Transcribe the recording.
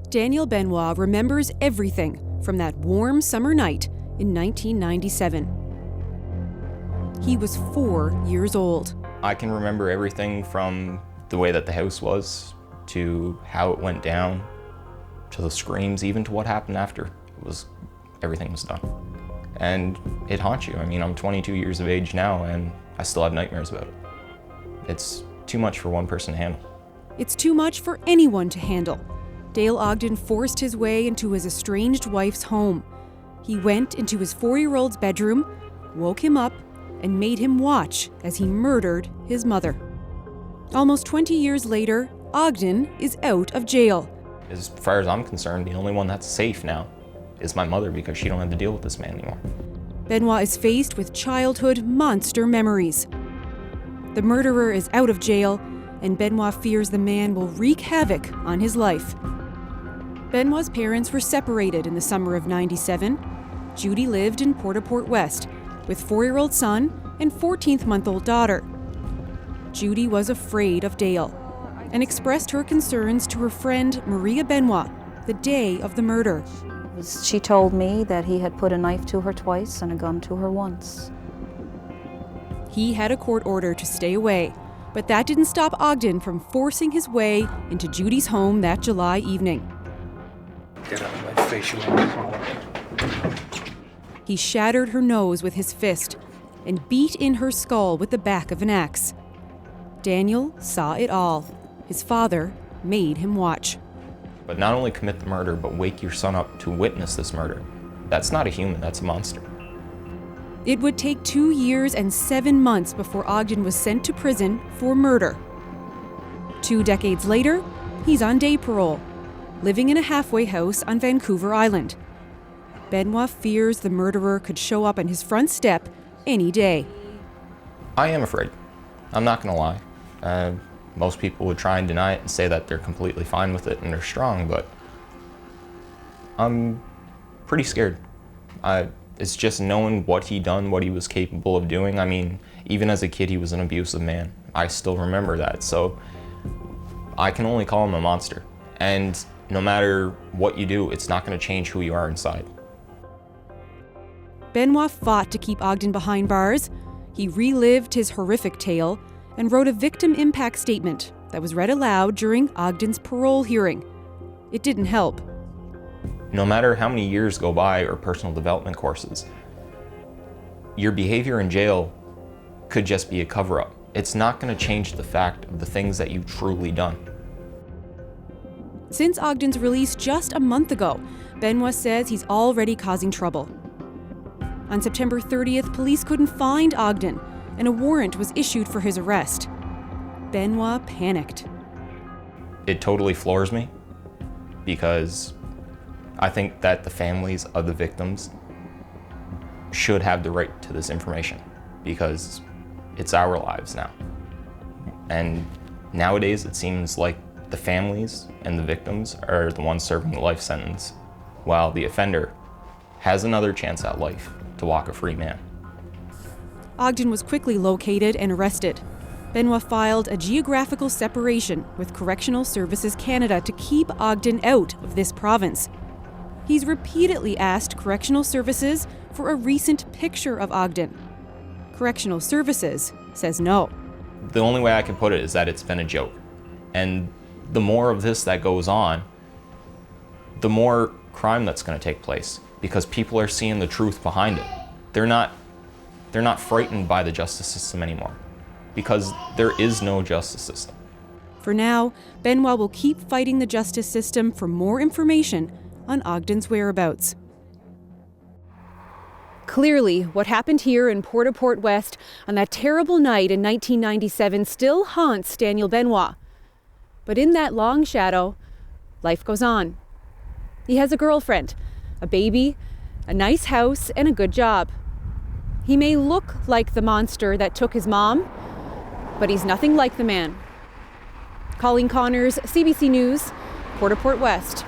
Daniel Benoit remembers everything from that warm summer night in 1997. He was 4 years old. I can remember everything from the way that the house was, to how it went down, to the screams, even to what happened after. Everything was done. And it haunts you. I mean, I'm 22 years of age now and I still have nightmares about it. It's too much for one person to handle. It's too much for anyone to handle. Dale Ogden forced his way into his estranged wife's home. He went into his 4-year-old's bedroom, woke him up, and made him watch as he murdered his mother. Almost 20 years later, Ogden is out of jail. As far as I'm concerned, the only one that's safe now is my mother, because she don't have to deal with this man anymore. Benoit is faced with childhood monster memories. The murderer is out of jail, and Benoit fears the man will wreak havoc on his life. Benoit's parents were separated in the summer of '97. Judy lived in Port West with 4-year-old son and 14-month-old daughter. Judy was afraid of Dale and expressed her concerns to her friend Maria Benoit the day of the murder. She told me that he had put a knife to her twice and a gun to her once. He had a court order to stay away, but that didn't stop Ogden from forcing his way into Judy's home that July evening. Get out of my face, you want. He shattered her nose with his fist and beat in her skull with the back of an axe. Daniel saw it all. His father made him watch. But not only commit the murder, but wake your son up to witness this murder. That's not a human, that's a monster. It would take 2 years and 7 months before Ogden was sent to prison for murder. 2 decades later, he's on day parole, living in a halfway house on Vancouver Island. Benoit fears the murderer could show up on his front step any day. I am afraid. I'm not gonna lie. Most people would try and deny it and say that they're completely fine with it and they're strong, but I'm pretty scared. It's just knowing what he done, what he was capable of doing. I mean, even as a kid, he was an abusive man. I still remember that, so I can only call him a monster. And no matter what you do, it's not gonna change who you are inside. Benoit fought to keep Ogden behind bars. He relived his horrific tale and wrote a victim impact statement that was read aloud during Ogden's parole hearing. It didn't help. No matter how many years go by or personal development courses, your behavior in jail could just be a cover-up. It's not going to change the fact of the things that you've truly done. Since Ogden's release just a month ago, Benoit says he's already causing trouble. On September 30th, police couldn't find Ogden, and a warrant was issued for his arrest. Benoit panicked. It totally floors me, because I think that the families of the victims should have the right to this information, because it's our lives now. And nowadays it seems like the families and the victims are the ones serving the life sentence, while the offender has another chance at life to walk a free man. Ogden was quickly located and arrested. Benoit filed a geographical separation with Correctional Services Canada to keep Ogden out of this province. He's repeatedly asked Correctional Services for a recent picture of Ogden. Correctional Services says no. The only way I can put it is that it's been a joke. And the more of this that goes on, the more crime that's going to take place, because people are seeing the truth behind it. They're not frightened by the justice system anymore, because there is no justice system. For now, Benoit will keep fighting the justice system for more information on Ogden's whereabouts. Clearly, what happened here in Port West on that terrible night in 1997 still haunts Daniel Benoit. But in that long shadow, life goes on. He has a girlfriend, a baby, a nice house, and a good job. He may look like the monster that took his mom, but he's nothing like the man. Colleen Connors, CBC News, Port West.